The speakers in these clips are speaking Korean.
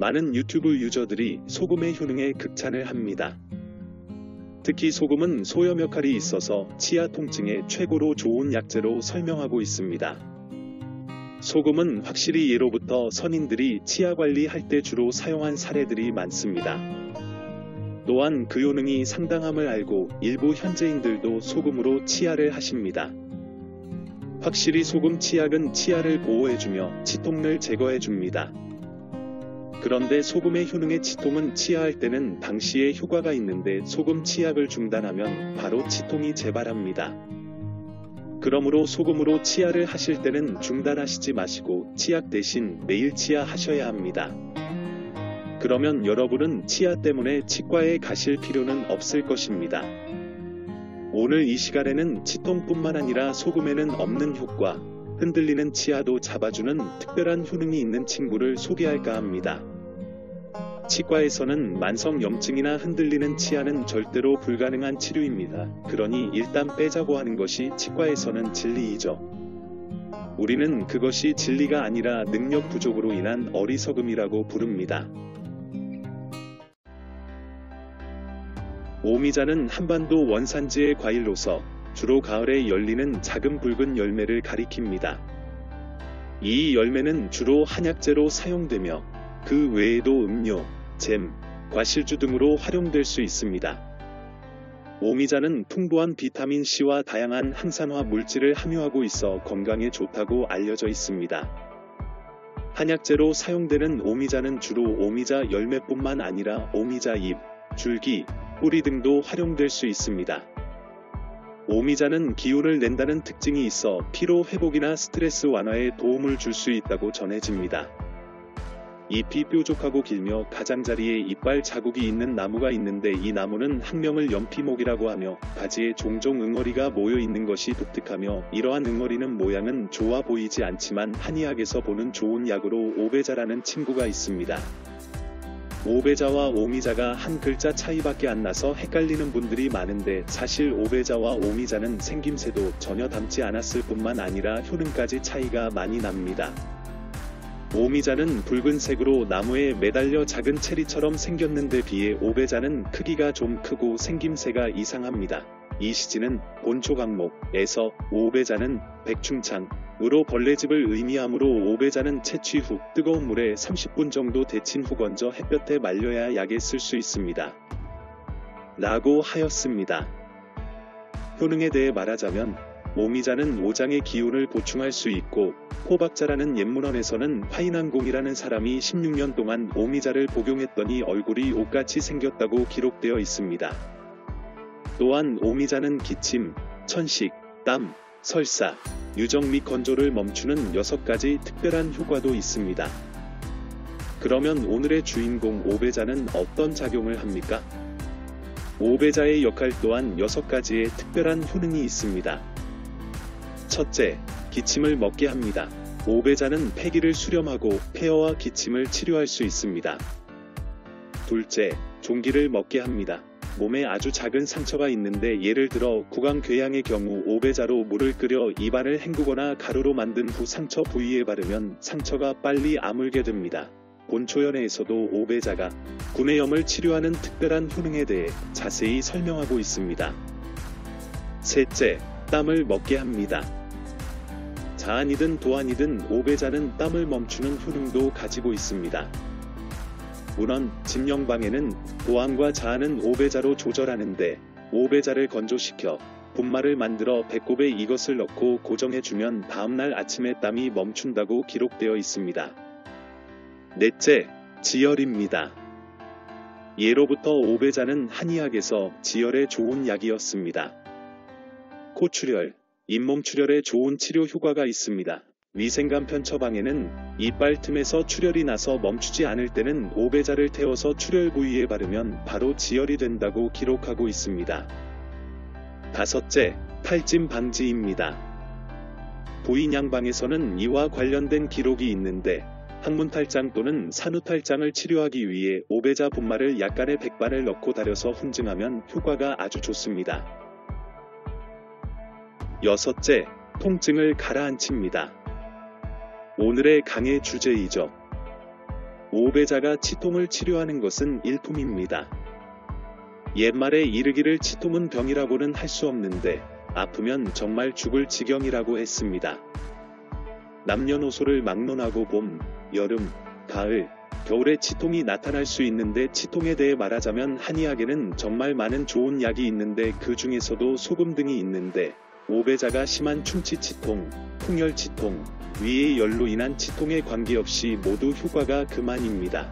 많은 유튜브 유저들이 소금의 효능에 극찬을 합니다. 특히 소금은 소염 역할이 있어서 치아 통증에 최고로 좋은 약재로 설명하고 있습니다. 소금은 확실히 예로부터 선인들이 치아 관리할 때 주로 사용한 사례들이 많습니다. 또한 그 효능이 상당함을 알고 일부 현재인들도 소금으로 치아를 하십니다. 확실히 소금 치약은 치아를 보호해주며 치통을 제거해줍니다. 그런데 소금의 효능의 치통은 치아할 때는 당시에 효과가 있는데 소금 치약을 중단하면 바로 치통이 재발합니다. 그러므로 소금으로 치아를 하실 때는 중단하시지 마시고 치약 대신 매일 치아 하셔야 합니다. 그러면 여러분은 치아 때문에 치과에 가실 필요는 없을 것입니다. 오늘 이 시간에는 치통뿐만 아니라 소금에는 없는 효과, 흔들리는 치아도 잡아주는 특별한 효능이 있는 친구를 소개할까 합니다. 치과에서는 만성 염증이나 흔들리는 치아는 절대로 불가능한 치료입니다. 그러니 일단 빼자고 하는 것이 치과에서는 진리이죠. 우리는 그것이 진리가 아니라 능력 부족으로 인한 어리석음이라고 부릅니다. 오미자는 한반도 원산지의 과일로서 주로 가을에 열리는 작은 붉은 열매를 가리킵니다. 이 열매는 주로 한약재로 사용되며 그 외에도 음료, 잼, 과실주 등으로 활용될 수 있습니다. 오미자는 풍부한 비타민C와 다양한 항산화 물질을 함유하고 있어 건강에 좋다고 알려져 있습니다. 한약재로 사용되는 오미자는 주로 오미자 열매뿐만 아니라 오미자 잎, 줄기, 뿌리 등도 활용될 수 있습니다. 오미자는 기운을 낸다는 특징이 있어 피로 회복이나 스트레스 완화에 도움을 줄 수 있다고 전해집니다. 잎이 뾰족하고 길며 가장자리에 이빨 자국이 있는 나무가 있는데 이 나무는 학명을 연피목이라고 하며 가지에 종종 응어리가 모여 있는 것이 독특하며 이러한 응어리는 모양은 좋아 보이지 않지만 한의학에서 보는 좋은 약으로 오배자라는 친구가 있습니다. 오배자와 오미자가 한 글자 차이밖에 안 나서 헷갈리는 분들이 많은데 사실 오배자와 오미자는 생김새도 전혀 닮지 않았을 뿐만 아니라 효능까지 차이가 많이 납니다. 오미자는 붉은색으로 나무에 매달려 작은 체리처럼 생겼는데 비해 오배자는 크기가 좀 크고 생김새가 이상합니다. 이 시지는 본초 강목에서 오배자는 백충창으로 벌레집을 의미하므로 오배자는 채취 후 뜨거운 물에 30분 정도 데친 후 건져 햇볕에 말려야 약에 쓸 수 있습니다. 라고 하였습니다. 효능에 대해 말하자면 오미자는 오장의 기운을 보충할 수 있고 호박자라는 옛문헌에서는 화인왕공이라는 사람이 16년 동안 오미자를 복용했더니 얼굴이 옷같이 생겼다고 기록되어 있습니다. 또한 오미자는 기침, 천식, 땀, 설사, 유정 및 건조를 멈추는 6가지 특별한 효과도 있습니다. 그러면 오늘의 주인공 오배자는 어떤 작용을 합니까? 오배자의 역할 또한 6가지의 특별한 효능이 있습니다. 첫째, 기침을 멎게 합니다. 오배자는 폐기를 수렴하고 폐허와 기침을 치료할 수 있습니다. 둘째, 종기를 멎게 합니다. 몸에 아주 작은 상처가 있는데 예를 들어 구강궤양의 경우 오배자로 물을 끓여 입안을 헹구거나 가루로 만든 후 상처 부위에 바르면 상처가 빨리 아물게 됩니다. 본초연회에서도 오배자가 구내염을 치료하는 특별한 효능에 대해 자세히 설명하고 있습니다. 셋째, 땀을 멎게 합니다. 자안이든 도안이든 오배자는 땀을 멈추는 효능도 가지고 있습니다. 문헌 진영방에는 도안과 자안은 오배자로 조절하는데 오배자를 건조시켜 분말을 만들어 배꼽에 이것을 넣고 고정해주면 다음날 아침에 땀이 멈춘다고 기록되어 있습니다. 넷째, 지혈입니다. 예로부터 오배자는 한의학에서 지혈에 좋은 약이었습니다. 코출혈, 잇몸 출혈에 좋은 치료 효과가 있습니다. 위생간편 처방에는 이빨 틈에서 출혈이 나서 멈추지 않을 때는 오배자를 태워서 출혈 부위에 바르면 바로 지혈이 된다고 기록하고 있습니다. 다섯째, 탈진 방지입니다. 부인양방에서는 이와 관련된 기록이 있는데 항문탈장 또는 산후탈장을 치료하기 위해 오배자 분말을 약간의 백반을 넣고 달여서 훈증하면 효과가 아주 좋습니다. 여섯째, 통증을 가라앉힙니다. 오늘의 강의 주제이죠. 오배자가 치통을 치료하는 것은 일품입니다. 옛말에 이르기를 치통은 병이라고는 할 수 없는데 아프면 정말 죽을 지경이라고 했습니다. 남녀노소를 막론하고 봄, 여름, 가을, 겨울에 치통이 나타날 수 있는데 치통에 대해 말하자면 한의학에는 정말 많은 좋은 약이 있는데 그 중에서도 소금 등이 있는데 오배자가 심한 충치치통, 풍열치통, 위의 열로 인한 치통에 관계없이 모두 효과가 그만입니다.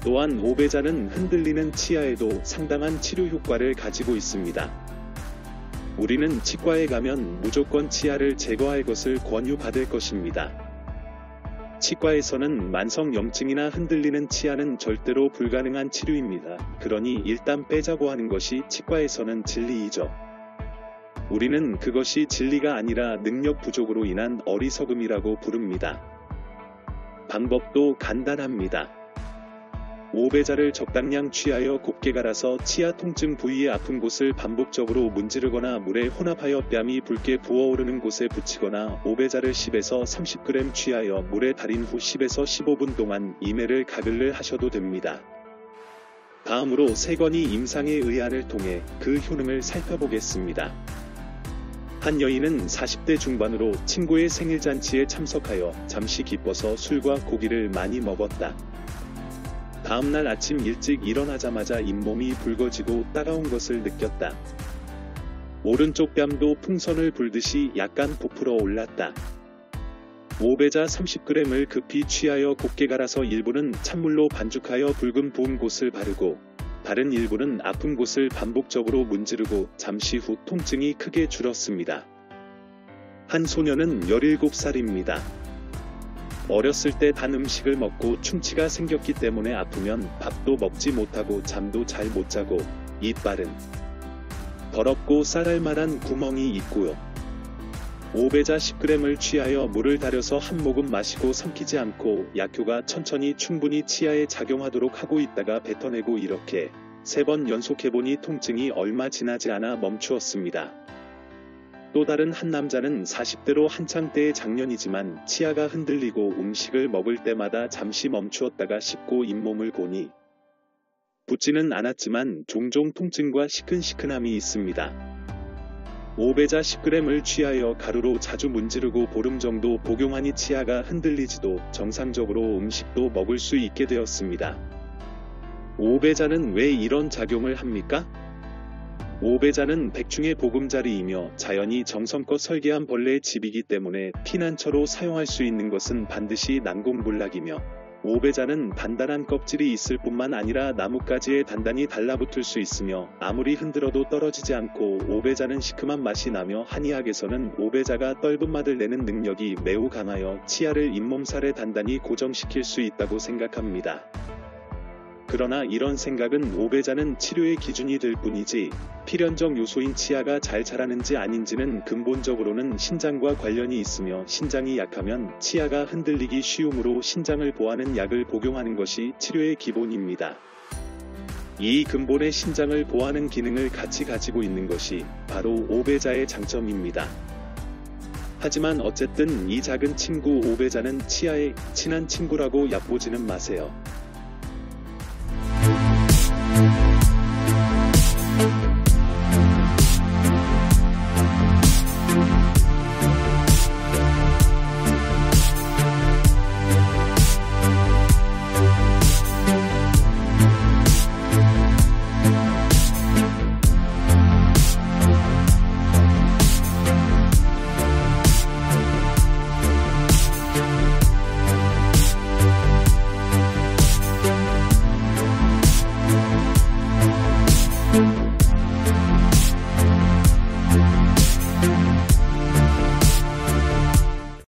또한 오배자는 흔들리는 치아에도 상당한 치료 효과를 가지고 있습니다. 우리는 치과에 가면 무조건 치아를 제거할 것을 권유받을 것입니다. 치과에서는 만성염증이나 흔들리는 치아는 절대로 불가능한 치료입니다. 그러니 일단 빼자고 하는 것이 치과에서는 진리이죠. 우리는 그것이 진리가 아니라 능력 부족으로 인한 어리석음이라고 부릅니다. 방법도 간단합니다. 오배자를 적당량 취하여 곱게 갈아서 치아 통증 부위의 아픈 곳을 반복적으로 문지르거나 물에 혼합하여 뺨이 붉게 부어오르는 곳에 붙이거나 오배자를 10에서 30g 취하여 물에 달인 후 10에서 15분 동안 이매를 가글을 하셔도 됩니다. 다음으로 세건이 임상의 의안을 통해 그 효능을 살펴보겠습니다. 한 여인은 40대 중반으로 친구의 생일잔치에 참석하여 잠시 기뻐서 술과 고기를 많이 먹었다. 다음날 아침 일찍 일어나자마자 잇몸이 붉어지고 따가운 것을 느꼈다. 오른쪽 뺨도 풍선을 불듯이 약간 부풀어 올랐다. 오배자 30g을 급히 취하여 곱게 갈아서 일부는 찬물로 반죽하여 붉은 부은 곳을 바르고 다른 일부는 아픈 곳을 반복적으로 문지르고 잠시 후 통증이 크게 줄었습니다. 한 소녀는 17살입니다. 어렸을 때 단 음식을 먹고 충치가 생겼기 때문에 아프면 밥도 먹지 못하고 잠도 잘 못 자고 이빨은 더럽고 쌀알만한 구멍이 있고요. 오배자 10g을 취하여 물을 달여서 한 모금 마시고 삼키지 않고 약효가 천천히 충분히 치아에 작용하도록 하고 있다가 뱉어내고 이렇게 3번 연속해보니 통증이 얼마 지나지 않아 멈추었습니다. 또 다른 한 남자는 40대로 한창 때의 장년이지만 치아가 흔들리고 음식을 먹을 때마다 잠시 멈추었다가 씹고 잇몸을 보니 붓지는 않았지만 종종 통증과 시큰시큰함이 있습니다. 오배자 10g을 취하여 가루로 자주 문지르고 보름 정도 복용하니 치아가 흔들리지도 정상적으로 음식도 먹을 수 있게 되었습니다. 오배자는 왜 이런 작용을 합니까? 오배자는 백충의 보금자리이며 자연이 정성껏 설계한 벌레의 집이기 때문에 피난처로 사용할 수 있는 것은 반드시 난공불락이며 오배자는 단단한 껍질이 있을 뿐만 아니라 나뭇가지에 단단히 달라붙을 수 있으며 아무리 흔들어도 떨어지지 않고 오배자는 시큼한 맛이 나며 한의학에서는 오배자가 떫은 맛을 내는 능력이 매우 강하여 치아를 잇몸살에 단단히 고정시킬 수 있다고 생각합니다. 그러나 이런 생각은 오배자는 치료의 기준이 될 뿐이지 필연적 요소인 치아가 잘 자라는지 아닌지는 근본적으로는 신장과 관련이 있으며 신장이 약하면 치아가 흔들리기 쉬우므로 신장을 보호하는 약을 복용하는 것이 치료의 기본입니다. 이 근본의 신장을 보호하는 기능을 같이 가지고 있는 것이 바로 오배자의 장점입니다. 하지만 어쨌든 이 작은 친구 오배자는 치아에 친한 친구라고 얕보지는 마세요.